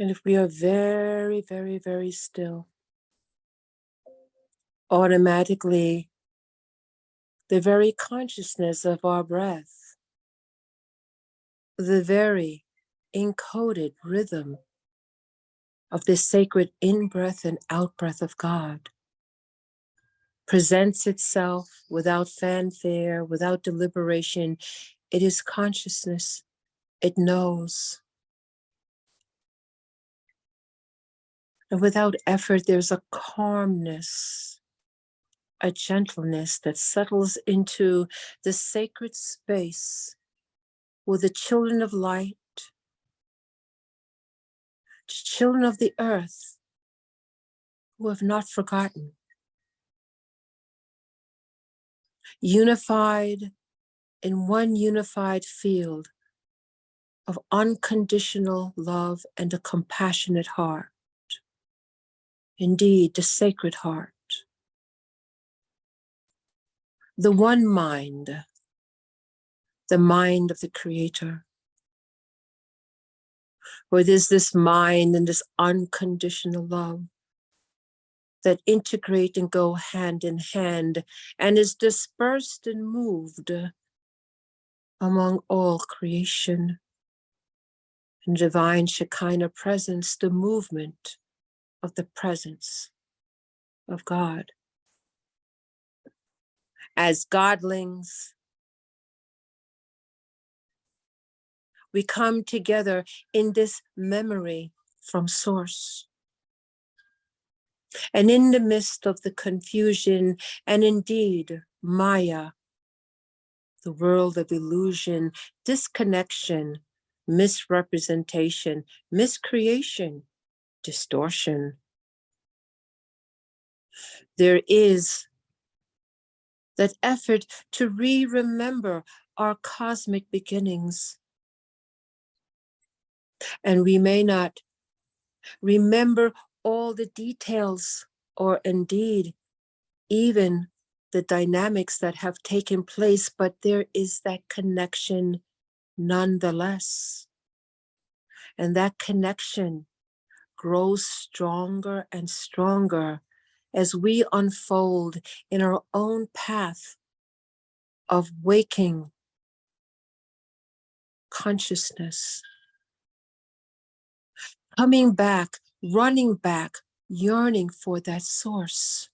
And if we are very, very, very still, automatically the very consciousness of our breath, the very encoded rhythm of this sacred in-breath and out-breath of God presents itself without fanfare, without deliberation. It is consciousness. It knows. And without effort, there's a calmness, a gentleness that settles into the sacred space where the children of light, children of the earth, who have not forgotten, unified in one unified field of unconditional love and a compassionate heart. Indeed, the sacred heart. The one mind, the mind of the Creator. Where there's this mind and this unconditional love that integrate and go hand in hand and is dispersed and moved among all creation. In divine Shekinah presence, the movement of the presence of God. As godlings, we come together in this memory from Source. And in the midst of the confusion, and indeed, Maya, the world of illusion, disconnection, misrepresentation, miscreation, distortion, there is that effort to remember our cosmic beginnings. And we may not remember all the details or indeed even the dynamics that have taken place, but there is that connection nonetheless. And that connection grows stronger and stronger as we unfold in our own path of waking consciousness. Coming back, running back, yearning for that source.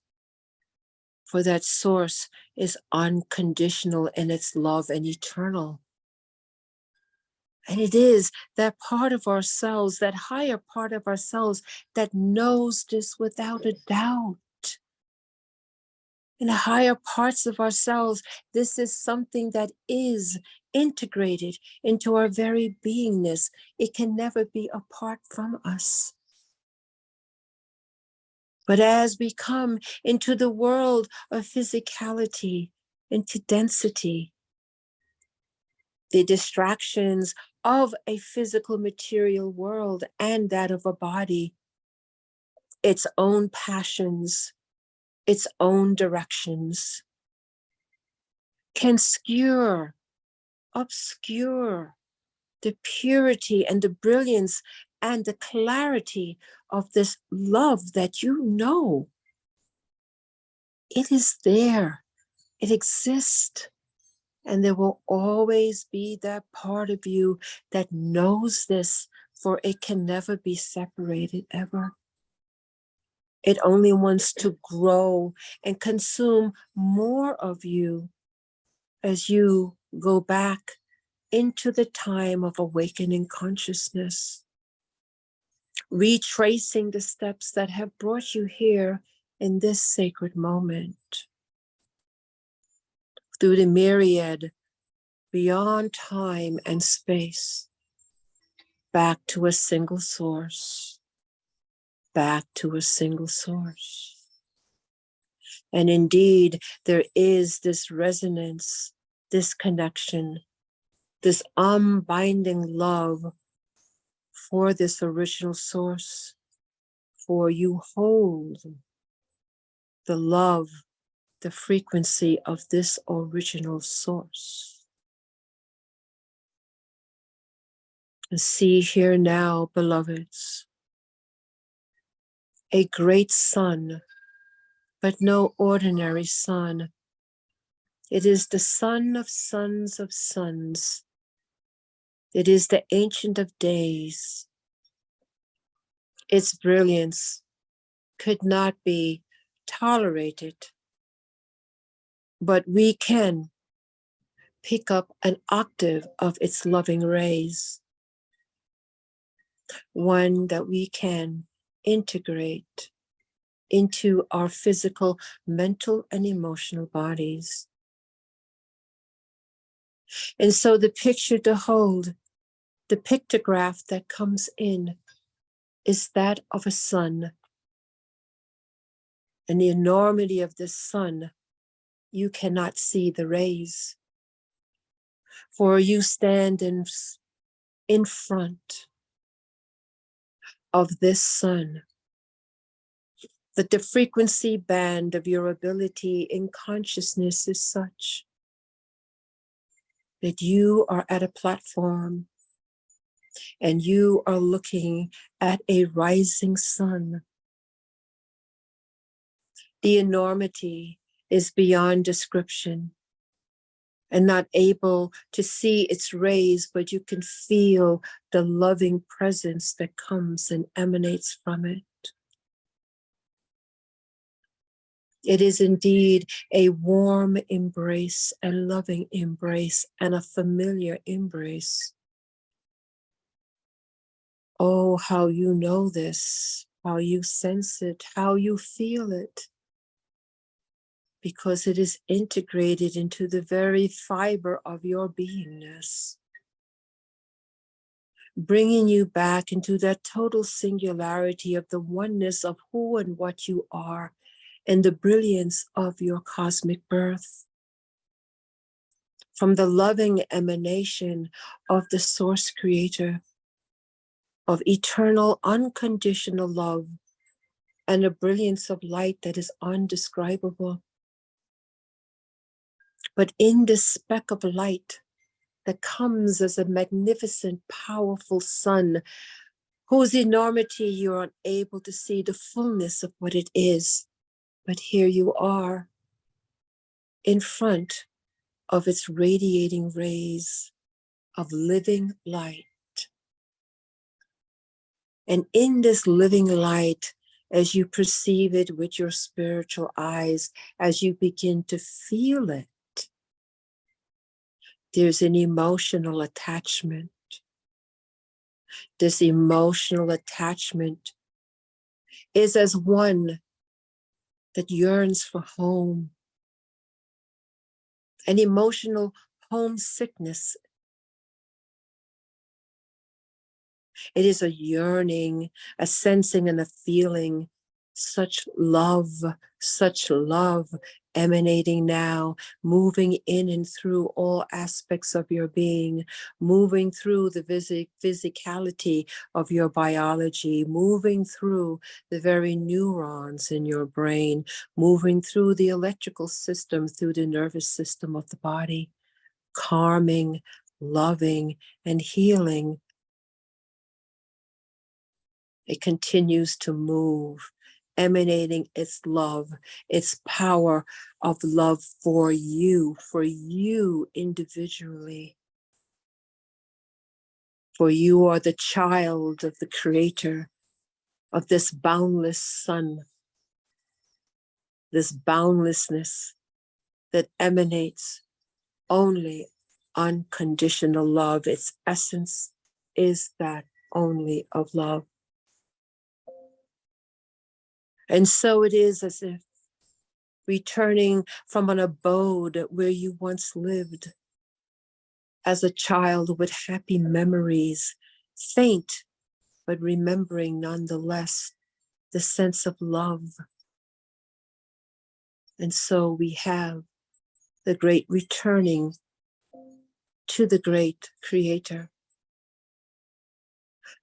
For that source is unconditional in its love and eternal. And it is that part of ourselves, that higher part of ourselves that knows this without a doubt. In the higher parts of ourselves, this is something that is integrated into our very beingness. It can never be apart from us. But as we come into the world of physicality, into density, the distractions of a physical material world and that of a body, its own passions, its own directions, can obscure the purity and the brilliance and the clarity of this love that you know. It is there, it exists, and there will always be that part of you that knows this, for it can never be separated ever. It only wants to grow and consume more of you as you go back into the time of awakening consciousness, retracing the steps that have brought you here in this sacred moment, through the myriad, beyond time and space, back to a single source, back to a single source. And indeed, there is this resonance, this connection, this unbinding love for this original source, for you hold the love, the frequency of this original source. And see here now, beloveds, a great sun, but no ordinary sun. It is the Son of sons of sons. It is the Ancient of Days. Its brilliance could not be tolerated, but we can pick up an octave of its loving rays, one that we can integrate into our physical, mental, and emotional bodies. And so the picture to hold, the pictograph that comes in, is that of a sun. And the enormity of this sun, you cannot see the rays, for you stand in front of this sun, that the frequency band of your ability in consciousness is such that you are at a platform and you are looking at a rising sun. The enormity is beyond description, and not able to see its rays, but you can feel the loving presence that comes and emanates from it. It is indeed a warm embrace, a loving embrace, and a familiar embrace. Oh, how you know this, how you sense it, how you feel it, because it is integrated into the very fiber of your beingness, bringing you back into that total singularity of the oneness of who and what you are, and the brilliance of your cosmic birth. From the loving emanation of the source creator, of eternal unconditional love, and a brilliance of light that is undescribable. But in this speck of light that comes as a magnificent, powerful sun, whose enormity you're unable to see the fullness of what it is. But here you are, in front of its radiating rays of living light. And in this living light, as you perceive it with your spiritual eyes, as you begin to feel it, there's an emotional attachment. This emotional attachment is as one that yearns for home. An emotional homesickness. It is a yearning, a sensing, and a feeling. Such love emanating now, moving in and through all aspects of your being, moving through the physicality of your biology, moving through the very neurons in your brain, moving through the electrical system, through the nervous system of the body, calming, loving, and healing. It continues to move, emanating its love, its power of love for you individually. For you are the child of the Creator, of this boundless sun, this boundlessness that emanates only unconditional love. Its essence is that only of love. And so it is as if returning from an abode where you once lived as a child with happy memories, faint, but remembering nonetheless the sense of love. And so we have the great returning to the great Creator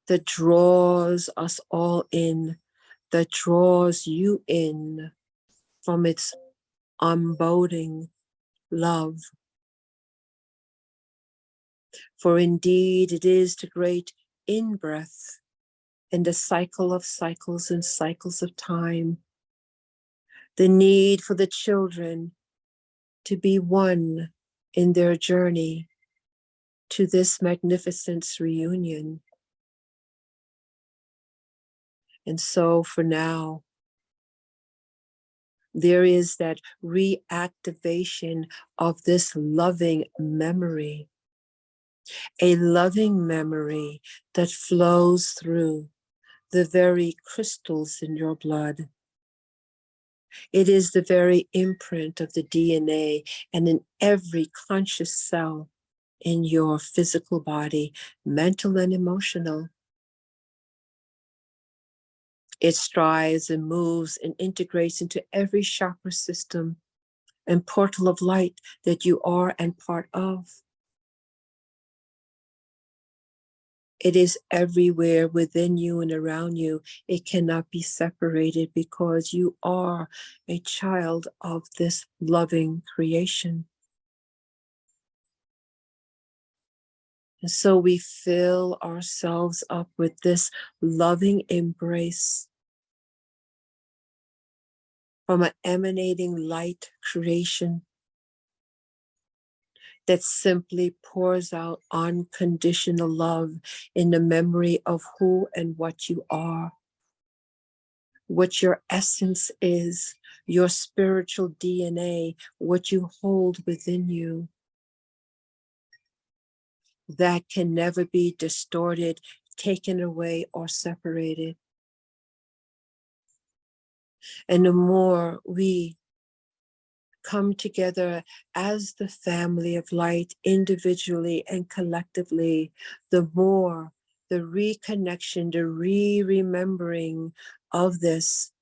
that draws us all in, that draws you in from its unboding love. For indeed it is the great in-breath in the cycle of cycles and cycles of time, the need for the children to be one in their journey to this magnificent reunion. And so for now, there is that reactivation of this loving memory, a loving memory that flows through the very crystals in your blood. It is the very imprint of the DNA and in every conscious cell in your physical body, mental and emotional. It strives and moves and integrates into every chakra system and portal of light that you are and part of. It is everywhere within you and around you. It cannot be separated because you are a child of this loving creation. And so we fill ourselves up with this loving embrace from an emanating light creation that simply pours out unconditional love in the memory of who and what you are, what your essence is, your spiritual DNA, what you hold within you. That can never be distorted, taken away, or separated. And the more we come together as the family of light, individually and collectively, the more the reconnection, the remembering of this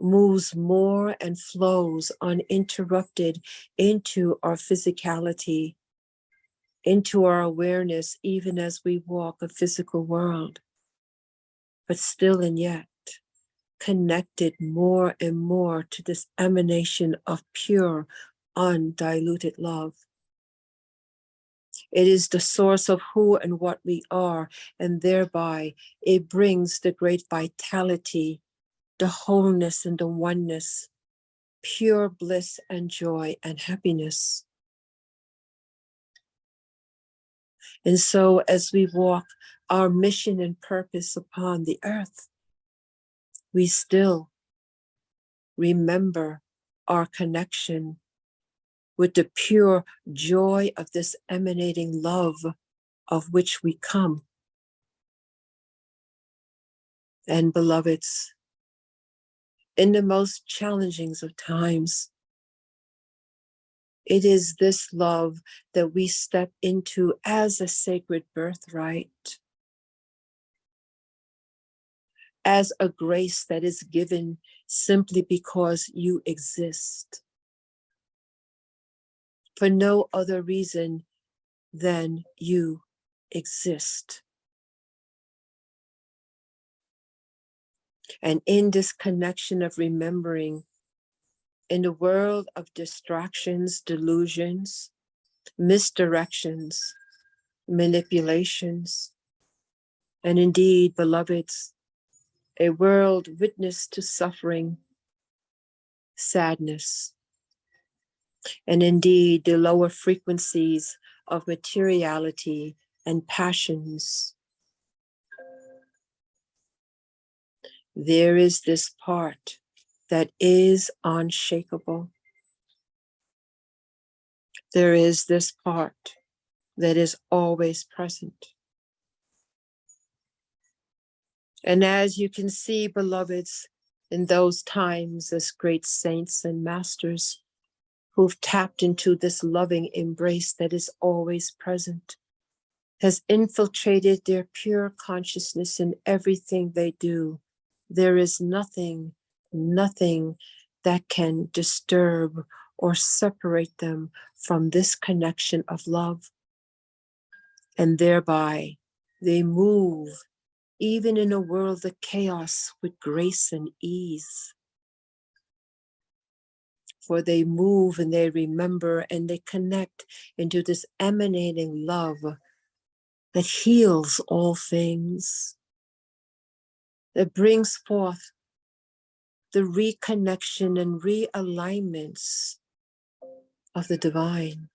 moves more and flows uninterrupted into our physicality, into our awareness, even as we walk a physical world, but still and yet connected more and more to this emanation of pure, undiluted love. It is the source of who and what we are, and thereby it brings the great vitality, the wholeness and the oneness, pure bliss and joy and happiness. And so as we walk our mission and purpose upon the earth, we still remember our connection with the pure joy of this emanating love of which we come. And beloveds, in the most challenging of times, it is this love that we step into as a sacred birthright, as a grace that is given simply because you exist, for no other reason than you exist. And in this connection of remembering, in the world of distractions, delusions, misdirections, manipulations, and indeed, beloveds, a world witness to suffering, sadness, and indeed the lower frequencies of materiality and passions. There is this part that is unshakable. There is this part that is always present. And as you can see, beloveds, in those times as great saints and masters who've tapped into this loving embrace that is always present, has infiltrated their pure consciousness in everything they do, there is nothing that can disturb or separate them from this connection of love. And thereby they move even in a world of chaos with grace and ease. For they move and they remember and they connect into this emanating love that heals all things, that brings forth the reconnection and realignments of the divine,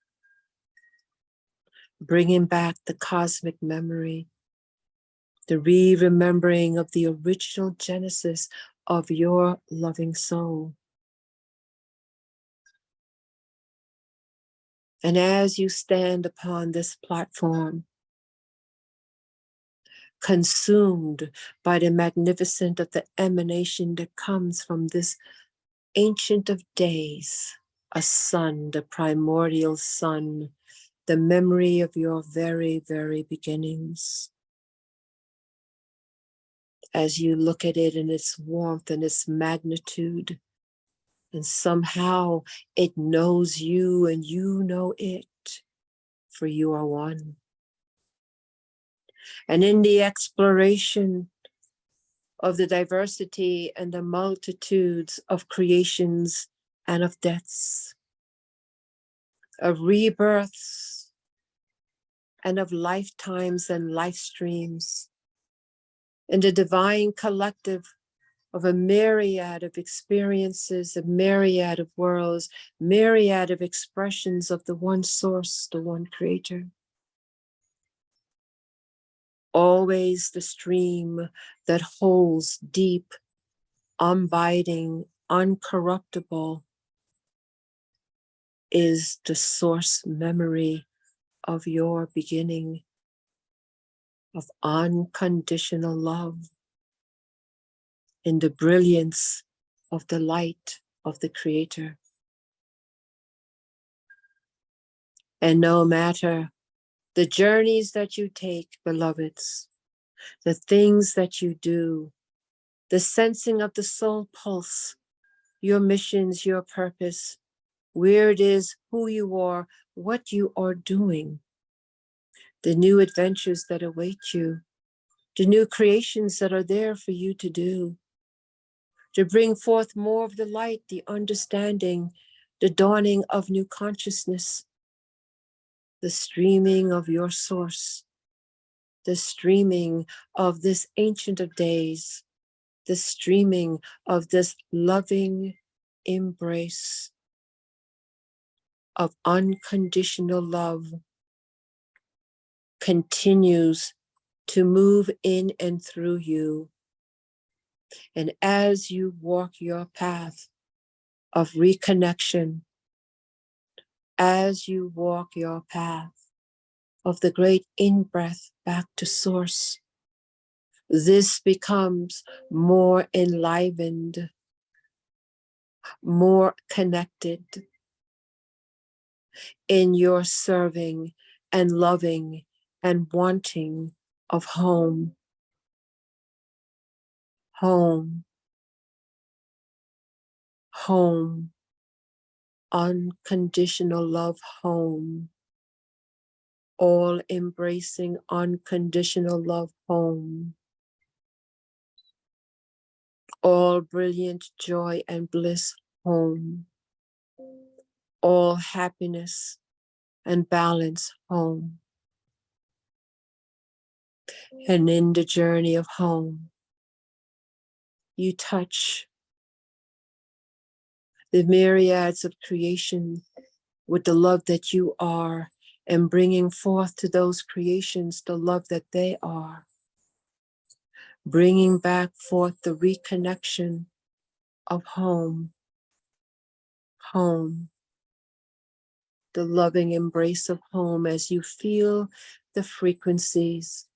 bringing back the cosmic memory, the re-remembering of the original genesis of your loving soul. And as you stand upon this platform, consumed by the magnificence of the emanation that comes from this ancient of days, a sun, the primordial sun, the memory of your very, very beginnings. As you look at it in its warmth and its magnitude, and somehow it knows you and you know it, for you are one. And in the exploration of the diversity and the multitudes of creations and of deaths, of rebirths and of lifetimes and life streams, in the divine collective of a myriad of experiences, a myriad of worlds, myriad of expressions of the one source, the one creator. Always the stream that holds deep, unbiding, uncorruptible is the source memory of your beginning of unconditional love in the brilliance of the light of the Creator. And no matter the journeys that you take, beloveds, the things that you do, the sensing of the soul pulse, your missions, your purpose, where it is, who you are, what you are doing, the new adventures that await you, the new creations that are there for you to do, to bring forth more of the light, the understanding, the dawning of new consciousness, the streaming of your source, the streaming of this ancient of days, the streaming of this loving embrace of unconditional love continues to move in and through you. And as you walk your path of reconnection, as you walk your path of the great in-breath back to source, this becomes more enlivened, more connected in your serving and loving and wanting of home. Home. Home. Unconditional love, home. All embracing unconditional love, home. All brilliant joy and bliss, home. All happiness and balance, home. And in the journey of home, you touch the myriads of creation with the love that you are, and bringing forth to those creations the love that they are, bringing back forth the reconnection of home, home, the loving embrace of home as you feel the frequencies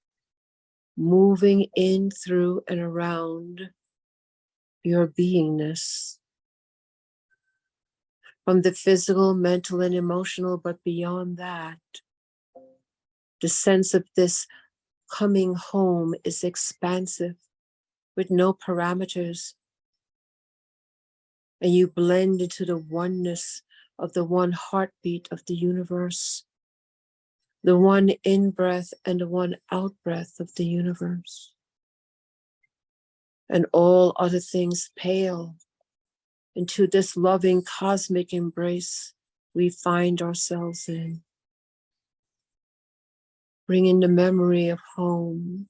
moving in, through, and around your beingness, from the physical, mental, and emotional, but beyond that, the sense of this coming home is expansive with no parameters, and you blend into the oneness of the one heartbeat of the universe, the one in-breath and the one out-breath of the universe. And all other things pale into this loving cosmic embrace we find ourselves in. Bringing the memory of home,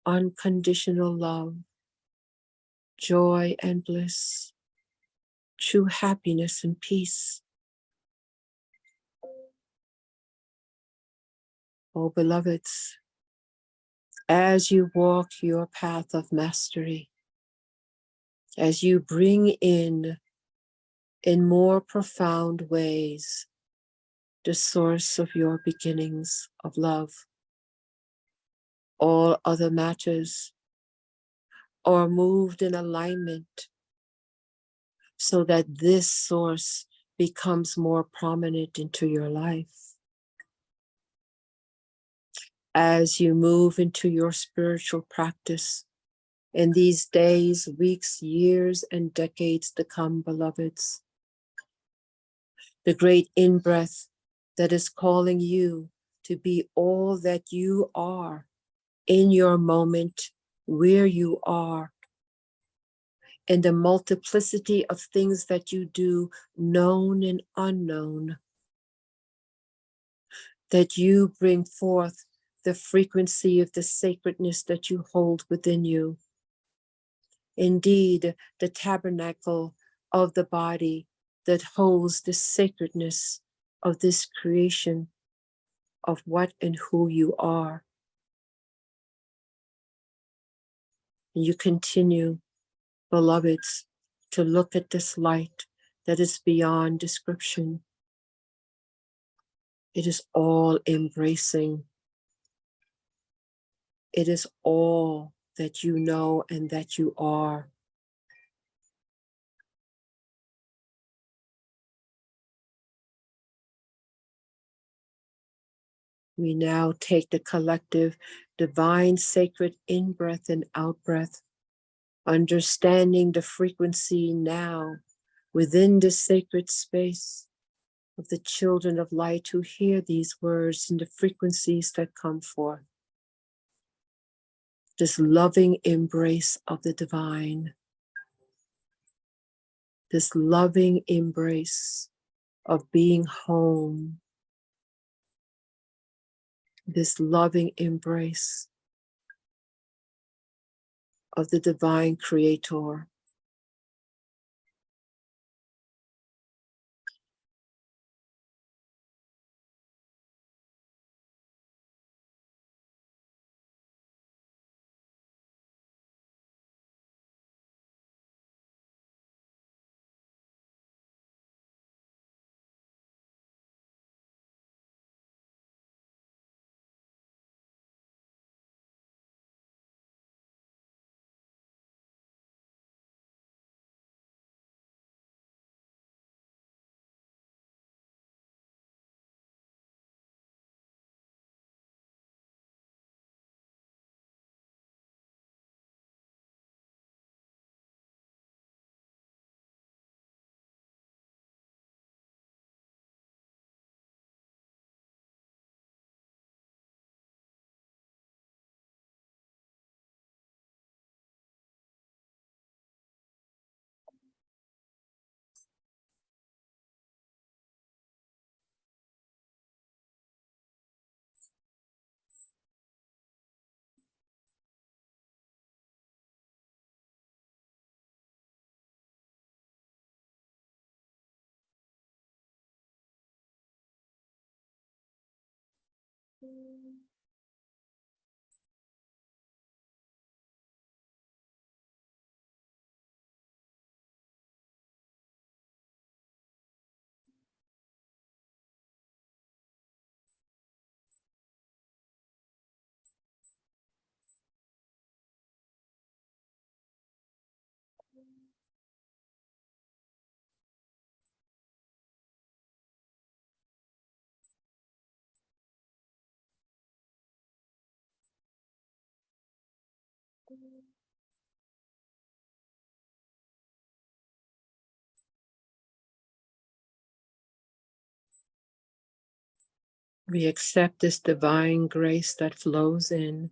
unconditional love, joy and bliss, true happiness and peace. Oh, beloveds, as you walk your path of mastery, as you bring in more profound ways, the source of your beginnings of love, all other matters are moved in alignment so that this source becomes more prominent into your life. As you move into your spiritual practice in these days, weeks, years, and decades to come, beloveds, the great in-breath that is calling you to be all that you are in your moment, where you are, and the multiplicity of things that you do, known and unknown, that you bring forth the frequency of the sacredness that you hold within you. Indeed, the tabernacle of the body that holds the sacredness of this creation of what and who you are. And you continue, beloveds, to look at this light that is beyond description. It is all embracing. It is all that you know and that you are. We now take the collective divine sacred in-breath and out-breath, understanding the frequency now within the sacred space of the children of light who hear these words and the frequencies that come forth. This loving embrace of the divine, this loving embrace of being home, this loving embrace of the divine creator. We accept this divine grace that flows in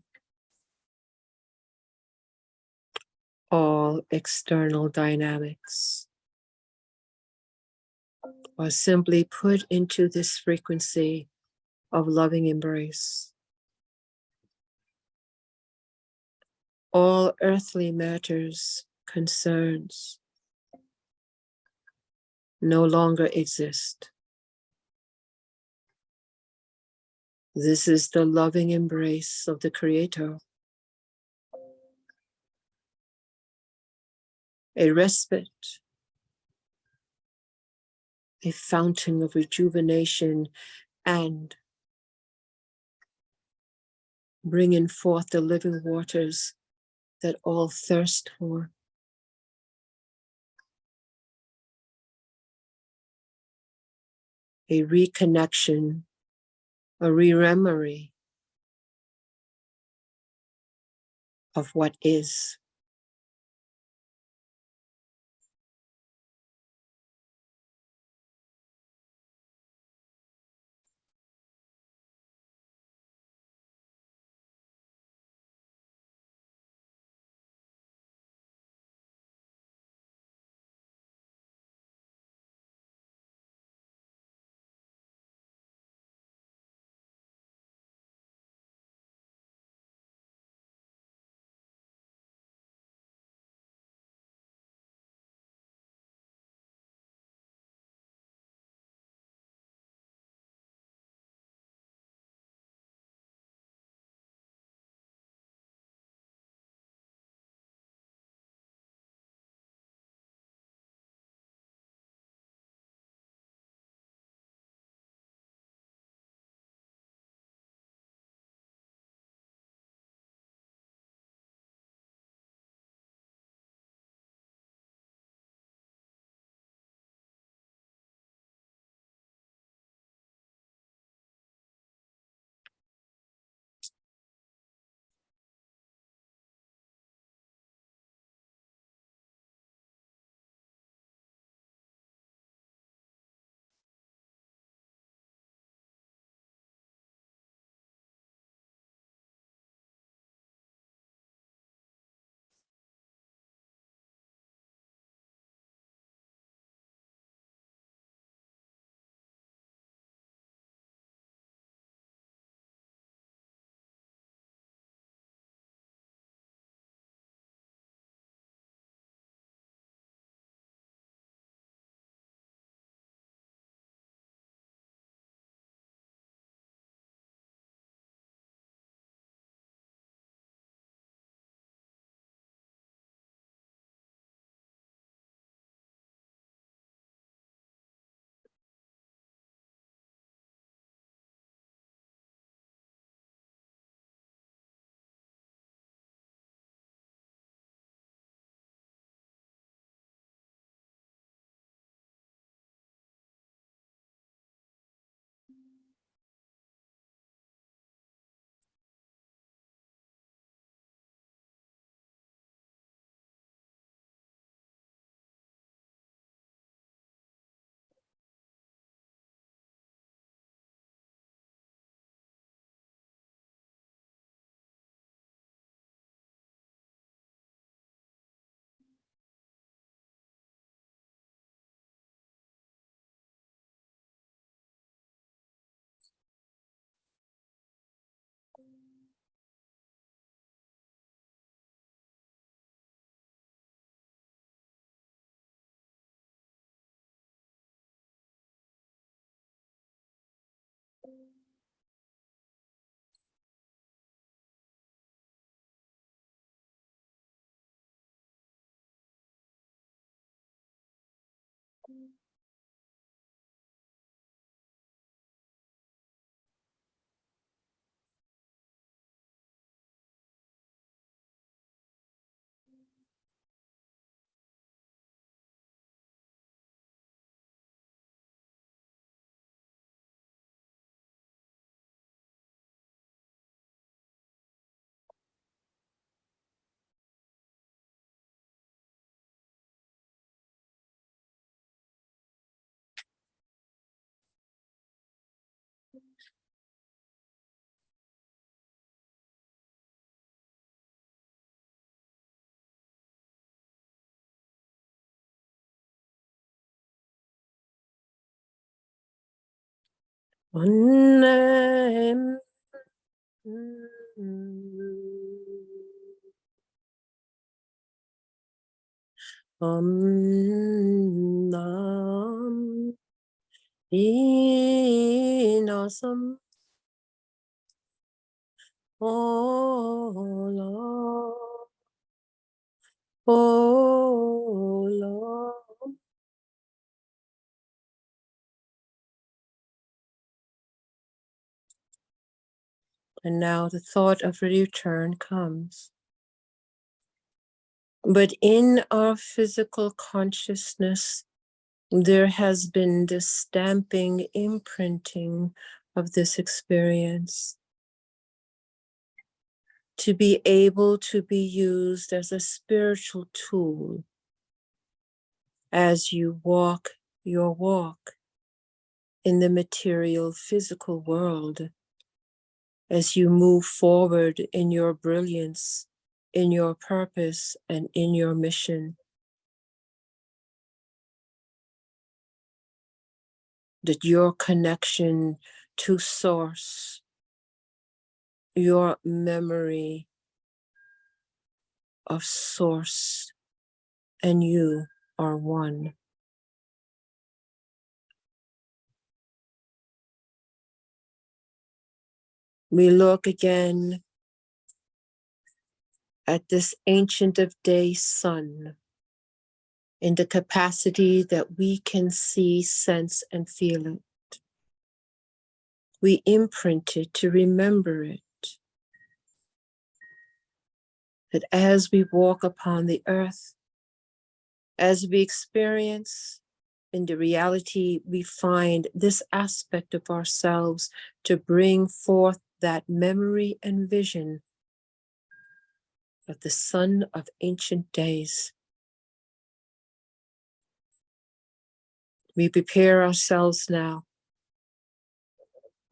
all external dynamics, or simply put into this frequency of loving embrace. All earthly matters, concerns, no longer exist. This is the loving embrace of the Creator, a respite, a fountain of rejuvenation, and bringing forth the living waters that all thirst for. A reconnection, a re-memory of what is. Nam Inasam Olam Olam. And now the thought of return comes. But in our physical consciousness, there has been this stamping, imprinting of this experience to be able to be used as a spiritual tool as you walk your walk in the material physical world, as you move forward in your brilliance, in your purpose, and in your mission. That your connection to source, your memory of source, and you are one. We look again at this Ancient of Days sun in the capacity that we can see, sense, and feel it. We imprint it to remember it. That as we walk upon the earth, as we experience in the reality, we find this aspect of ourselves to bring forth that memory and vision of the sun of ancient days. We prepare ourselves now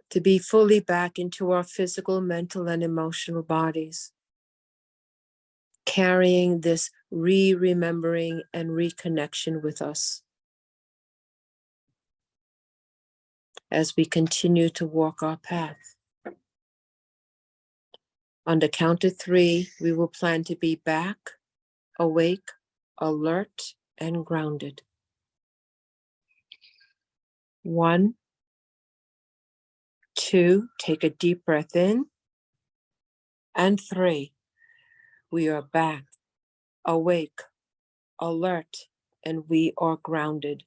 to be fully back into our physical, mental, and emotional bodies, carrying this remembering and reconnection with us as we continue to walk our path. On the count of 3, we will plan to be back, awake, alert, and grounded. 1, 2, take a deep breath in. And 3, we are back, awake, alert, and we are grounded.